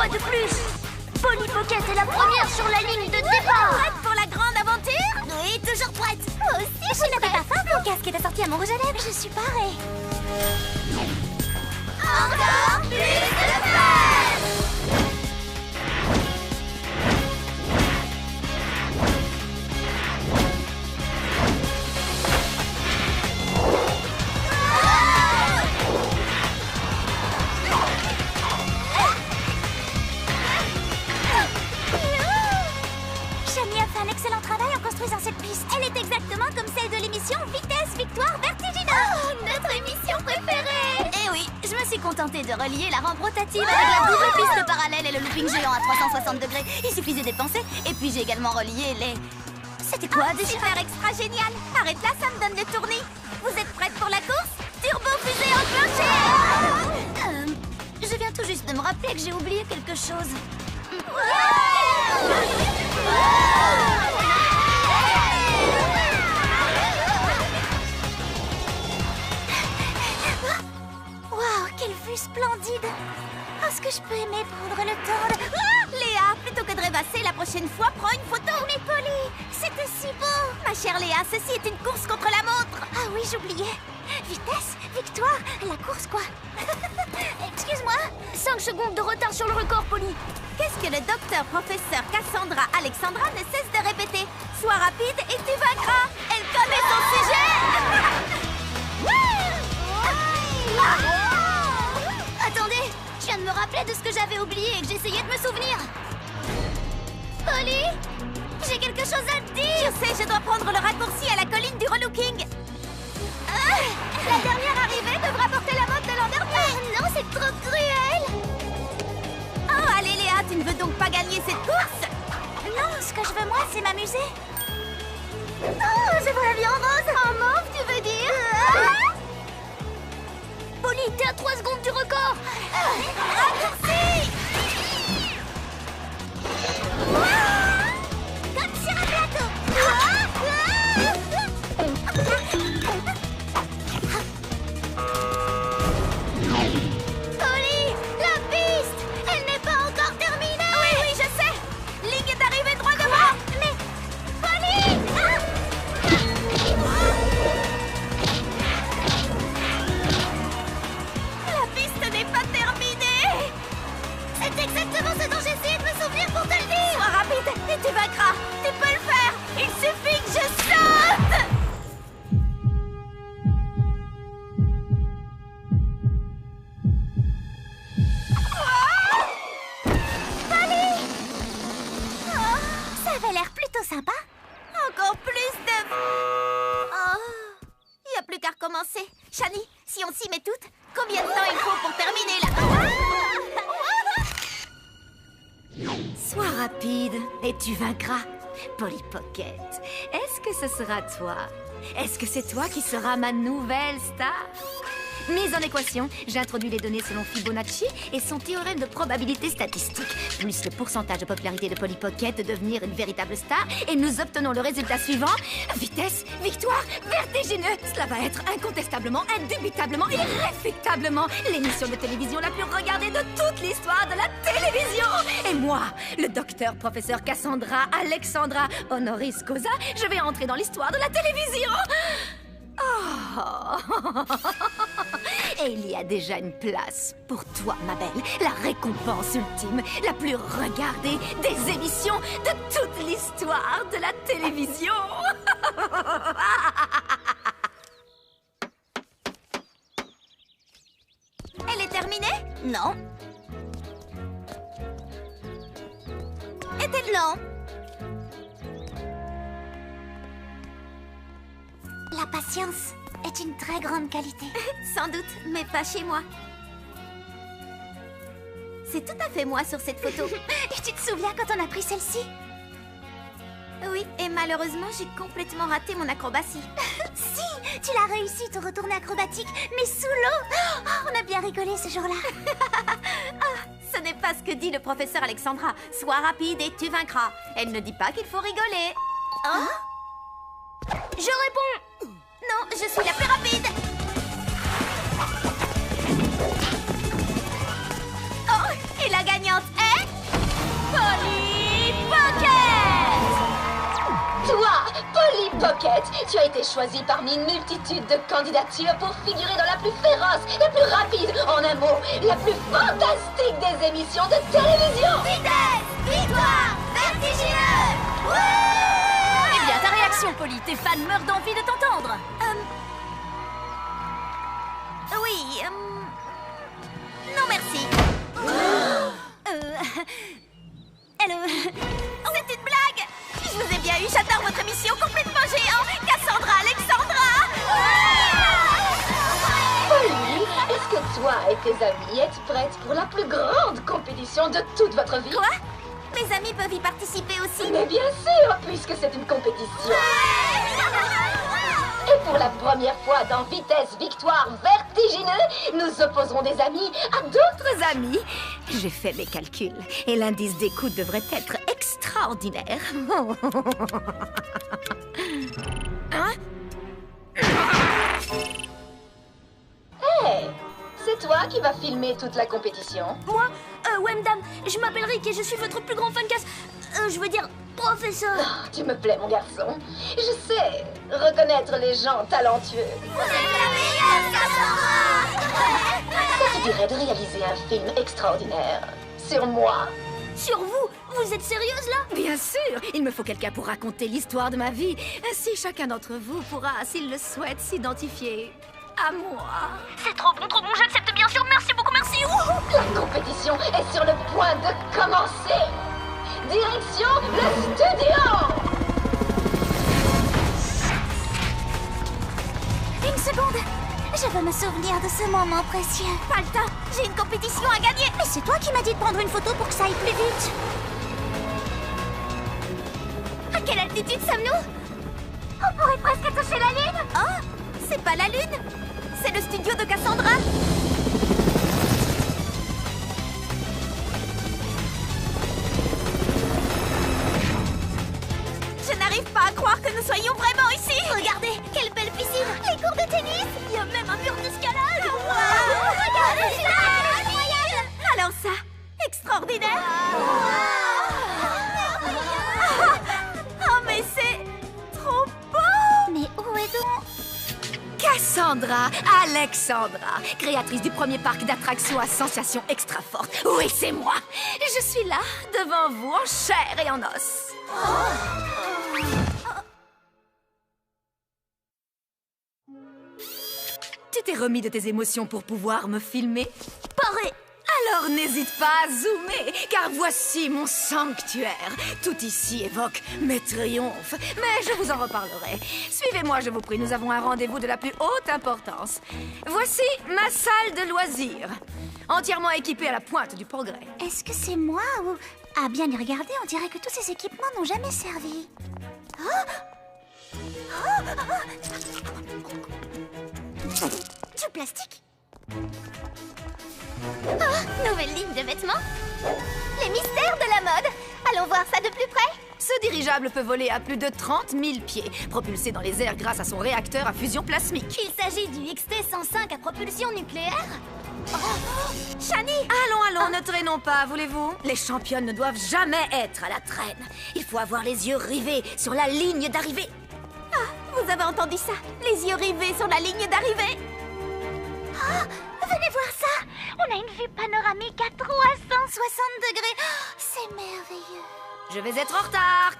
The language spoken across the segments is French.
fois de plus. Polly Pocket est la première sur la ligne de départ. Prête pour la grande aventure? Oui, toujours prête. Moi aussi, je n'avais pas faim. Mon casque est assorti à mon rouge à lèvres. Je suis parée. Encore plus de fun! Cette piste. Elle est exactement comme celle de l'émission Vitesse, Victoire, Vertigineuse. Oh, notre émission préférée. Eh oui, je me suis contentée de relier la rampe rotative avec la double piste parallèle et le looping géant à 360 degrés. Il suffisait d'y penser. Et puis j'ai également relié les... C'était quoi déjà? Super extra génial. Arrête là, ça me donne le tournis. Vous êtes prête pour la course? Turbo fusée enclenchée. Je viens tout juste de me rappeler que j'ai oublié quelque chose. Quelle vue splendide! Est-ce que je peux aimer prendre le temps de... Ah Léa, plutôt que de rêvasser, la prochaine fois, prends une photo! Mais Polly, c'était si beau! Ma chère Léa, ceci est une course contre la montre! Ah oui, j'oubliais! Vitesse, victoire, la course quoi! Excuse-moi! 5 secondes de retard sur le record, Polly. Qu'est-ce que le docteur professeur Cassandra Alexandra ne cesse de répéter? Sois rapide et tu vaincras! Elle connaît son sujet! Attendez, je viens de me rappeler de ce que j'avais oublié et que j'essayais de me souvenir. Polly, j'ai quelque chose à te dire. Je sais, je dois prendre le raccourci à la colline du relooking. La dernière arrivée devra porter la mode de l'an dernier. Non, c'est trop cruel. Oh, allez Léa, tu ne veux donc pas gagner cette course? Non, ce que je veux moi, c'est m'amuser. Oh, je vois la vie en rose. En mauve, tu veux dire? Polly, t'es à 3 secondes du record. Raccourci! Comme sur un plateau. Polly, la piste! Elle n'est pas encore terminée! Oui, oui, je sais! Ligne d'arrivée droit devant! Mais... Polly! La piste n'est pas terminée! C'est exactement ce dont j'essayais de me souvenir pour te le dire! Sois rapide et tu vaincras! Tu peux le faire! Il suffit que je saute! Ça avait l'air plutôt sympa. Encore plus de... Oh, il n'y a plus qu'à recommencer. Shani, si on s'y met toutes, combien de temps il faut pour terminer la... Sois rapide et tu vaincras. Polly Pocket, est-ce que ce sera toi? Est-ce que c'est toi qui seras ma nouvelle star? Mise en équation, j'introduis les données selon Fibonacci et son théorème de probabilité statistique, plus le pourcentage de popularité de Polly Pocket de devenir une véritable star, et nous obtenons le résultat suivant. Vitesse, victoire, vertigineux. Cela va être incontestablement, indubitablement, irréfutablement l'émission de télévision la plus regardée de toute l'histoire de la télévision. Et moi, le docteur professeur Cassandra Alexandra honoris causa, je vais entrer dans l'histoire de la télévision. Oh. Et il y a déjà une place pour toi, ma belle. La récompense ultime, la plus regardée des émissions de toute l'histoire de la télévision. Elle est terminée? Non. Était lent. La patience est une très grande qualité. Sans doute, mais pas chez moi. C'est tout à fait moi sur cette photo. Et tu te souviens quand on a pris celle-ci? Oui, et malheureusement, j'ai complètement raté mon acrobatie. Si, tu l'as réussi, ton retourné acrobatique, mais sous l'eau. Oh, on a bien rigolé ce jour-là. Ce n'est pas ce que dit le professeur Alexandra. Sois rapide et tu vaincras. Elle ne dit pas qu'il faut rigoler. Hein? Je réponds. Non, je suis la plus rapide. Oh, et la gagnante est... Pocket, tu as été choisie parmi une multitude de candidatures pour figurer dans la plus féroce, la plus rapide, en un mot, la plus fantastique des émissions de télévision. Vitesse, victoire, vertigineux. Eh bien, ta réaction, Polly, tes fans meurent d'envie de t'entendre. Oui, non merci. C'est une blague. Je vous ai bien eu, j'adore votre émission complètement géant. Cassandra, Alexandra. Polly, est-ce que toi et tes amis êtes prêtes pour la plus grande compétition de toute votre vie? Quoi? Mes amis peuvent y participer aussi. Mais bien sûr, puisque c'est une compétition. Et pour la première fois dans Vitesse Victoire Vertigineux, nous opposerons des amis à d'autres amis. J'ai fait mes calculs et l'indice d'écoute devrait être extraordinaire. Hein? Hey, c'est toi qui vas filmer toute la compétition? Moi, ouais, madame, je m'appelle Rick et je suis votre plus grand fan je veux dire, professeur. Oh, tu me plais, mon garçon. Je sais reconnaître les gens talentueux. Vous êtes la meilleure, Cassandra. Ça te dirait de réaliser un film extraordinaire sur moi? Sur vous? Vous êtes sérieuse, là? Bien sûr, il me faut quelqu'un pour raconter l'histoire de ma vie. Ainsi, chacun d'entre vous pourra, s'il le souhaite, s'identifier à moi. C'est trop bon, j'accepte bien sûr. Merci beaucoup, merci. La compétition est sur le point de commencer. Direction le studio! Une seconde. Je veux me souvenir de ce moment précieux. Pas le temps. J'ai une compétition à gagner. Mais c'est toi qui m'as dit de prendre une photo pour que ça aille plus vite. À quelle altitude sommes-nous? On pourrait presque toucher la Lune. Oh, c'est pas la Lune. C'est le studio de Cassandra. Je n'arrive pas à croire que nous soyons vraiment ici. Regardez, quelle belle piscine. Les cours de tennis. Il y a même un mur d'escalade. Wow. Regardez, c'est incroyable. Alors ça, extraordinaire. Oh, mais c'est trop beau. Mais où est donc Cassandra Alexandra, créatrice du premier parc d'attractions à sensations extra fortes. Oui, c'est moi. Je suis là, devant vous, en chair et en os. Tu t'es remis de tes émotions pour pouvoir me filmer? Pareil. Alors n'hésite pas à zoomer, car voici mon sanctuaire. Tout ici évoque mes triomphes, mais je vous en reparlerai. Suivez-moi, je vous prie, nous avons un rendez-vous de la plus haute importance. Voici ma salle de loisirs, entièrement équipée à la pointe du progrès. Est-ce que c'est moi ou... Ah, bien y regarder, on dirait que tous ces équipements n'ont jamais servi. Du plastique. Oh, nouvelle ligne de vêtements. Les mystères de la mode. Allons voir ça de plus près. Ce dirigeable peut voler à plus de 30 000 pieds, propulsé dans les airs grâce à son réacteur à fusion plasmique. Il s'agit du XT-105 à propulsion nucléaire. Shani! Allons, ne traînons pas, voulez-vous? Les championnes ne doivent jamais être à la traîne. Il faut avoir les yeux rivés sur la ligne d'arrivée. Vous avez entendu ça? Les yeux rivés sur la ligne d'arrivée. Venez voir ça! On a une vue panoramique à 360 degrés. C'est merveilleux. Je vais être en retard.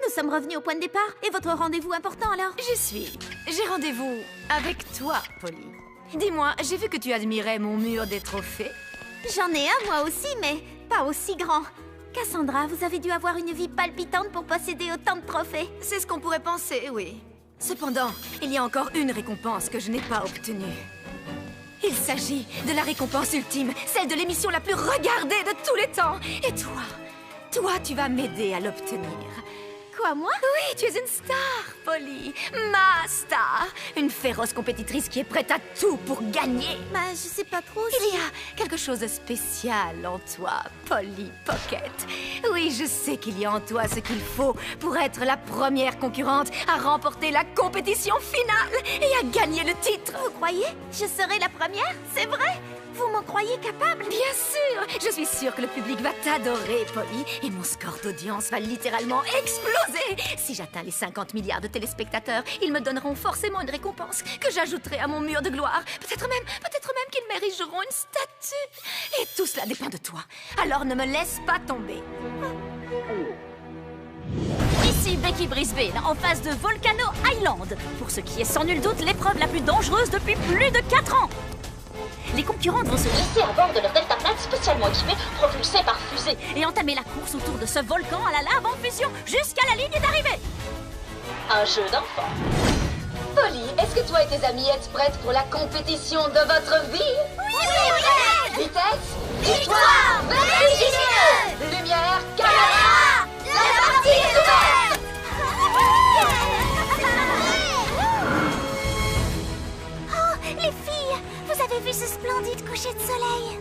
Nous sommes revenus au point de départ. Et votre rendez-vous important alors? J'y suis. J'ai rendez-vous avec toi, Polly. Dis-moi, j'ai vu que tu admirais mon mur des trophées. J'en ai un moi aussi, mais pas aussi grand. Cassandra, vous avez dû avoir une vie palpitante pour posséder autant de trophées. C'est ce qu'on pourrait penser, oui. Cependant, il y a encore une récompense que je n'ai pas obtenue. Il s'agit de la récompense ultime, celle de l'émission la plus regardée de tous les temps. Et toi, tu vas m'aider à l'obtenir. Quoi, moi? Oui, tu es une star, Polly. Ma star. Une féroce compétitrice qui est prête à tout pour gagner. Bah, je sais pas trop si... Il y a quelque chose de spécial en toi, Polly Pocket. Oui, je sais qu'il y a en toi ce qu'il faut pour être la première concurrente à remporter la compétition finale et à gagner le titre. Vous croyez? Je serai la première? C'est vrai? Vous m'en croyez capable? Bien sûr! Je suis sûre que le public va t'adorer, Polly. Et mon score d'audience va littéralement exploser! Si j'atteins les 50 milliards de téléspectateurs, ils me donneront forcément une récompense que j'ajouterai à mon mur de gloire. Peut-être même qu'ils m'érigeront une statue. Et tout cela dépend de toi. Alors ne me laisse pas tomber. Ici Becky Brisbane, en face de Volcano Island. Pour ce qui est sans nul doute l'épreuve la plus dangereuse depuis plus de 4 ans. Les concurrentes vont se Laissés à bord de leur deltaplane spécialement équipé, propulsés par fusée. et entamer la course autour de ce volcan à la lave en fusion jusqu'à la ligne d'arrivée. Un jeu d'enfant. Polly, est-ce que toi et tes amis êtes prêtes pour la compétition de votre vie? Oui! Vitesse, Victoire vertigineuse! Lumière, caméra, la partie est ouverte! Oh, les filles! Vous avez vu ce splendide coucher de soleil?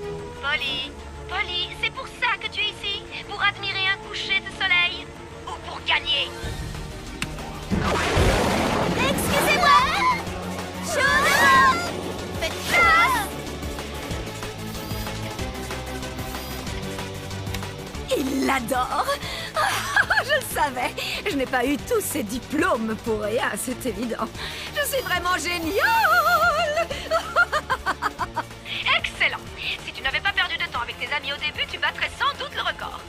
Polly, c'est pour ça que tu es ici? Pour admirer un coucher de soleil? Ou pour gagner? Excusez-moi! Chaud! Faites place! Il l'adore. Je le savais. Je n'ai pas eu tous ces diplômes pour rien, c'est évident. Je suis vraiment géniale. Excellent. Si tu n'avais pas perdu de temps avec tes amis au début, tu battrais sans doute le record.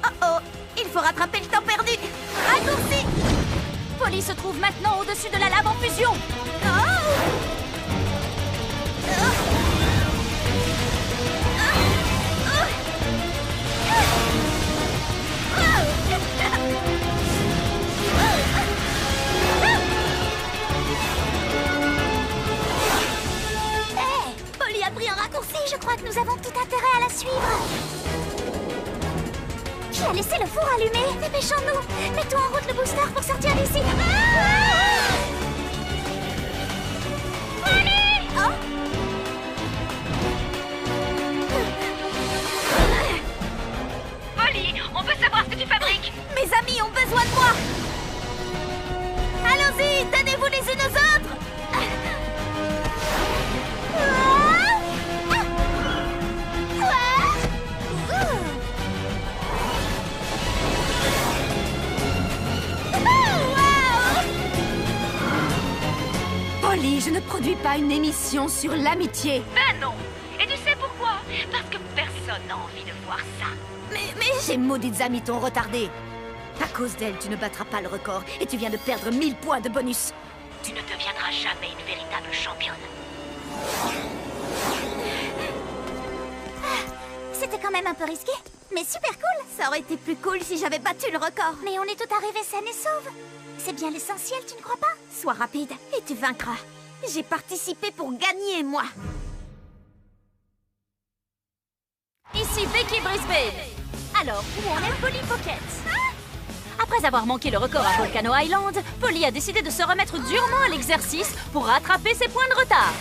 Oh oh! Il faut rattraper le temps perdu! Raccourci! Polly se trouve maintenant au-dessus de la lave en fusion. Hé! Polly a pris un raccourci! Je crois que nous avons tout intérêt à la suivre! Qui a laissé le four allumé? Dépêchons-nous! Mettons en route le booster pour sortir d'ici! Polly! Oh! Polly, on peut savoir ce que tu fabriques. Mes amis ont besoin de moi! Allons-y! Donnez-vous les unes aux autres! Polly, je ne produis pas une émission sur l'amitié. Ben non. Et tu sais pourquoi? Parce que personne n'a envie de voir ça. Mais ces maudites amies t'ont retardé. À cause d'elles, tu ne battras pas le record et tu viens de perdre 1000 points de bonus. Tu ne deviendras jamais une véritable championne. C'était quand même un peu risqué, mais super cool. Ça aurait été plus cool si j'avais battu le record. Mais on est tout arrivé saines et sauves. C'est bien l'essentiel, tu ne crois pas? Sois rapide et tu vaincras. J'ai participé pour gagner, moi. Ici Becky Brisbane. Alors, où en est Polly Pocket? Après avoir manqué le record à Volcano Island, Polly a décidé de se remettre durement à l'exercice pour rattraper ses points de retard.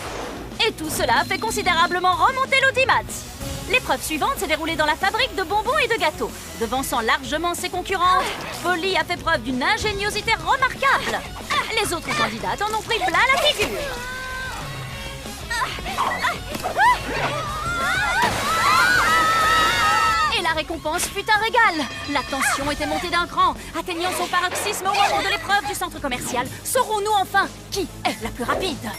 Et tout cela fait considérablement remonter l'audimat. L'épreuve suivante s'est déroulée dans la fabrique de bonbons et de gâteaux. Devançant largement ses concurrentes, Polly a fait preuve d'une ingéniosité remarquable. Les autres candidates en ont pris plein la figure. Et la récompense fut un régal. La tension était montée d'un cran, atteignant son paroxysme au moment de l'épreuve du centre commercial. Saurons-nous enfin qui est la plus rapide?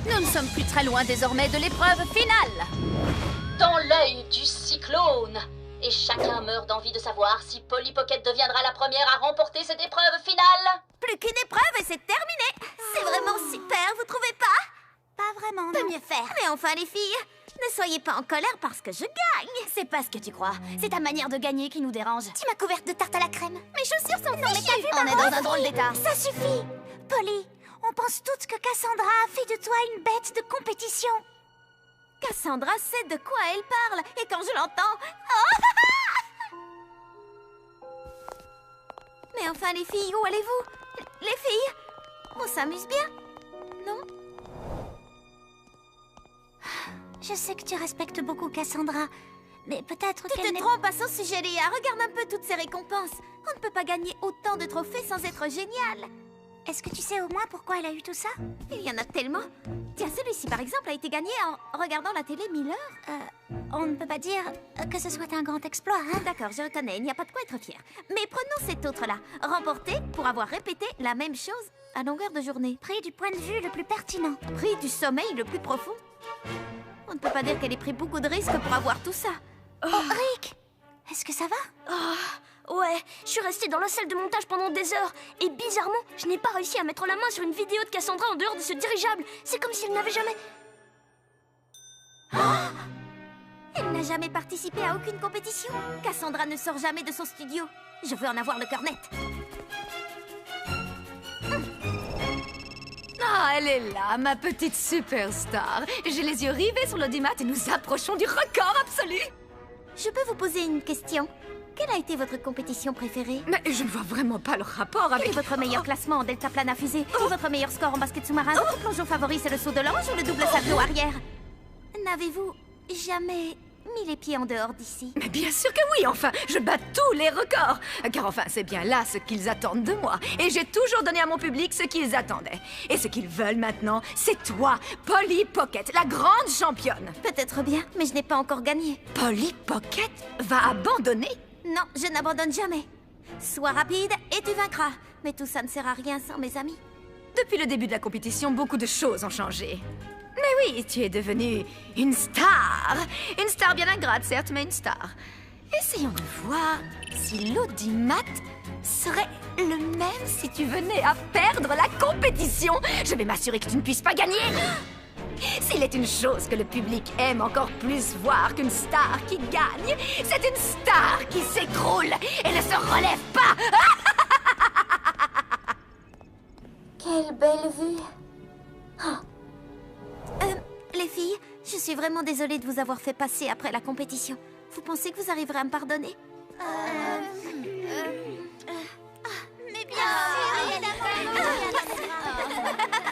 Nous ne sommes plus très loin désormais de l'épreuve finale. Dans l'œil du cyclone. Et chacun meurt d'envie de savoir si Polly Pocket deviendra la première à remporter cette épreuve finale. Plus qu'une épreuve et c'est terminé. C'est vraiment super, vous trouvez pas? Pas vraiment, peut mieux faire. Mais enfin, les filles, ne soyez pas en colère parce que je gagne. C'est pas ce que tu crois. C'est ta manière de gagner qui nous dérange. Tu m'as couverte de tarte à la crème. Mes chaussures sont fichues. On est dans un drôle d'état. Ça suffit. Polly, on pense toutes que Cassandra a fait de toi une bête de compétition. Cassandra sait de quoi elle parle. Et quand je l'entends... Oh Mais enfin, les filles, où allez-vous? Les filles, on s'amuse bien, non? Je sais que tu respectes beaucoup Cassandra, mais peut-être Tu qu'elle te trompes à son sujet, Léa. Regarde un peu toutes ces récompenses. On ne peut pas gagner autant de trophées sans être génial. Est-ce que tu sais au moins pourquoi elle a eu tout ça? Il y en a tellement. Tiens, celui-ci, par exemple, a été gagné en regardant la télé 1000 heures. On ne peut pas dire que ce soit un grand exploit, hein? D'accord, je reconnais, il n'y a pas de quoi être fier. Mais prenons cet autre-là. Remporté pour avoir répété la même chose à longueur de journée. Pris du point de vue le plus pertinent. Prix du sommeil le plus profond. On ne peut pas dire qu'elle ait pris beaucoup de risques pour avoir tout ça. Oh, Rick! Est-ce que ça va? Ouais, je suis restée dans la salle de montage pendant des heures. Et bizarrement, je n'ai pas réussi à mettre la main sur une vidéo de Cassandra en dehors de ce dirigeable. C'est comme si elle n'avait jamais... Elle n'a jamais participé à aucune compétition. Cassandra ne sort jamais de son studio. Je veux en avoir le cœur net. Ah, elle est là, ma petite superstar. J'ai les yeux rivés sur l'audimat et nous approchons du record absolu. Je peux vous poser une question? Quelle a été votre compétition préférée? Mais je ne vois vraiment pas le rapport Quel est avec... votre meilleur classement en deltaplane à fusée? Et votre meilleur score en basket sous-marin? Votre plongeon favori, c'est le saut de l'ange ou le double salto arrière? N'avez-vous jamais mis les pieds en dehors d'ici? Mais bien sûr que oui, enfin, je bats tous les records. Car enfin, c'est bien là ce qu'ils attendent de moi. Et j'ai toujours donné à mon public ce qu'ils attendaient. Et ce qu'ils veulent maintenant, c'est toi, Polly Pocket, la grande championne. Peut-être bien, mais je n'ai pas encore gagné. Polly Pocket va abandonner? Non, je n'abandonne jamais. Sois rapide et tu vaincras. Mais tout ça ne sert à rien sans mes amis. Depuis le début de la compétition, beaucoup de choses ont changé. Mais oui, tu es devenue une star. Une star bien ingrate, certes, mais une star. Essayons de voir si l'audimat serait le même si tu venais à perdre la compétition. Je vais m'assurer que tu ne puisses pas gagner. S'il est une chose que le public aime encore plus voir qu'une star qui gagne, c'est une star qui s'écroule et ne se relève pas. Quelle belle vue. Les filles, je suis vraiment désolée de vous avoir fait passer après la compétition. Vous pensez que vous arriverez à me pardonner? Mais bien sûr,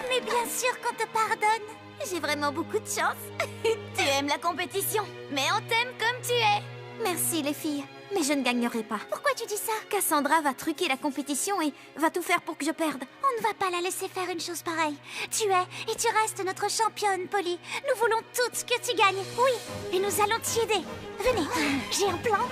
mais bien sûr qu'on te pardonne. J'ai vraiment beaucoup de chance. Tu aimes la compétition, mais on t'aime comme tu es. Merci les filles, mais je ne gagnerai pas. Pourquoi tu dis ça? Cassandra va truquer la compétition et va tout faire pour que je perde. On ne va pas la laisser faire une chose pareille. Tu es et tu restes notre championne, Polly. Nous voulons toutes que tu gagnes. Oui, et nous allons t'y aider. Venez, j'ai un plan.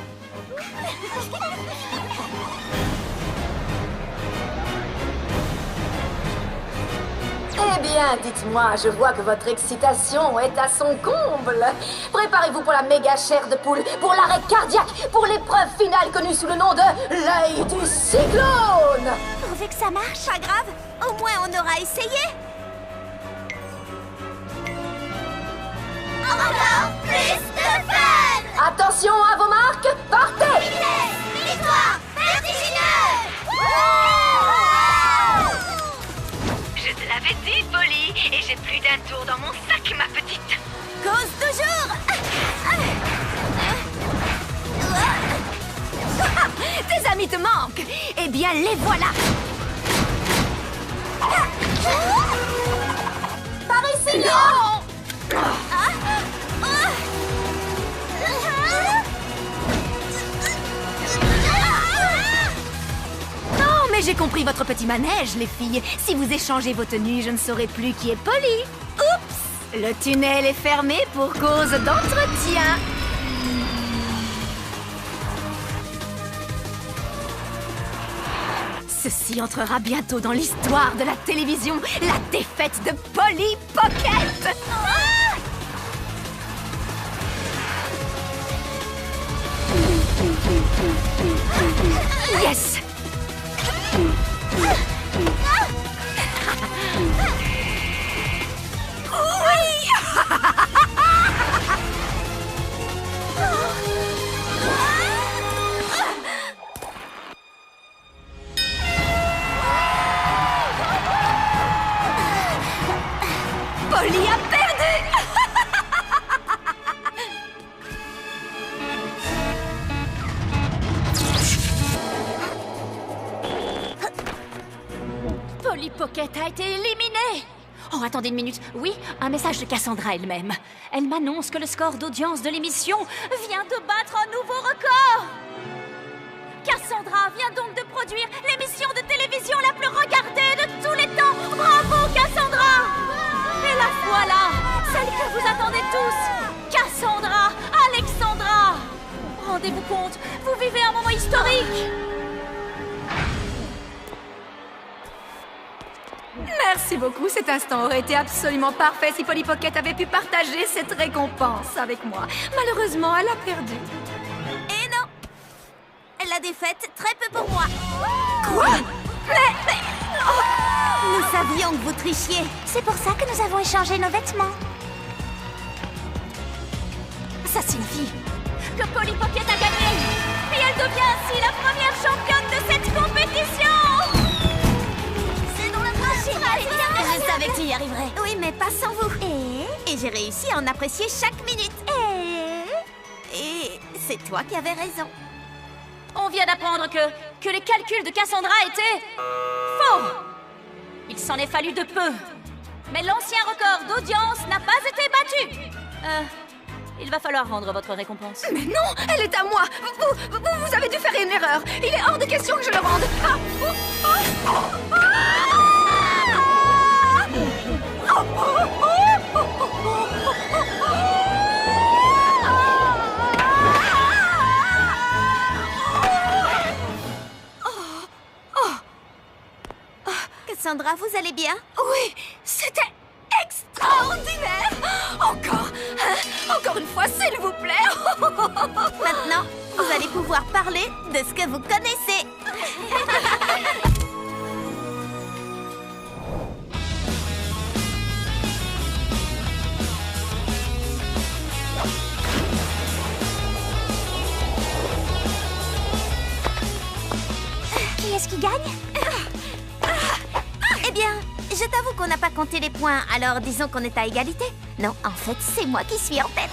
Eh bien, dites-moi, je vois que votre excitation est à son comble. Préparez-vous pour la méga chair de poule, pour l'arrêt cardiaque, pour l'épreuve finale connue sous le nom de l'œil du cyclone. Pourvu que ça marche. Pas grave, au moins on aura essayé. Encore plus de fun. Attention à vos marques, partez! Victoire vertigineuse. Je te l'avais dit, Polly, et j'ai plus d'un tour dans mon sac, ma petite. Cause toujours. Tes amis te manquent. Eh bien, les voilà. Par ici! Non! Non, mais j'ai compris votre petit manège, les filles. Si vous échangez vos tenues, je ne saurai plus qui est Polly. Oups! Le tunnel est fermé pour cause d'entretien. Ceci entrera bientôt dans l'histoire de la télévision, la défaite de Polly Pocket. Yes! Polly a perdu! Polly Pocket a été éliminée. Oh, attendez une minute. Oui, un message de Cassandra elle-même. Elle m'annonce que le score d'audience de l'émission vient de battre un nouveau record. Cassandra vient donc de produire l'émission de télévision la plus regardée de tous les temps. Bravo, Cassandra! Et la voilà, celle que vous attendez tous. Cassandra Alexandra. Rendez-vous compte, vous vivez un moment historique. Merci beaucoup, cet instant aurait été absolument parfait si Polly Pocket avait pu partager cette récompense avec moi. Malheureusement, elle a perdu. Et non! La défaite, très peu pour moi. Quoi? Nous savions que vous trichiez. C'est pour ça que nous avons échangé nos vêtements. Ça signifie que Polly Pocket a gagné. Et elle devient ainsi la première championne de cette compétition. C'est dans la machine. Je savais que tu y arriverais. Oui, mais pas sans vous. Et j'ai réussi à en apprécier chaque minute. Et c'est toi qui avais raison. On vient d'apprendre que les calculs de Cassandra étaient faux. Il s'en est fallu de peu. Mais l'ancien record d'audience n'a pas été battu. Il va falloir rendre votre récompense. Mais non, elle est à moi. Vous avez dû faire une erreur. Il est hors de question que je le rende. Cassandra, vous allez bien? Oui, c'était extraordinaire. Encore une fois, s'il vous plaît. Maintenant, vous allez pouvoir parler de ce que vous connaissez. Qui est-ce qui gagne? Eh bien, je t'avoue qu'on n'a pas compté les points, alors disons qu'on est à égalité. Non, en fait, c'est moi qui suis en tête.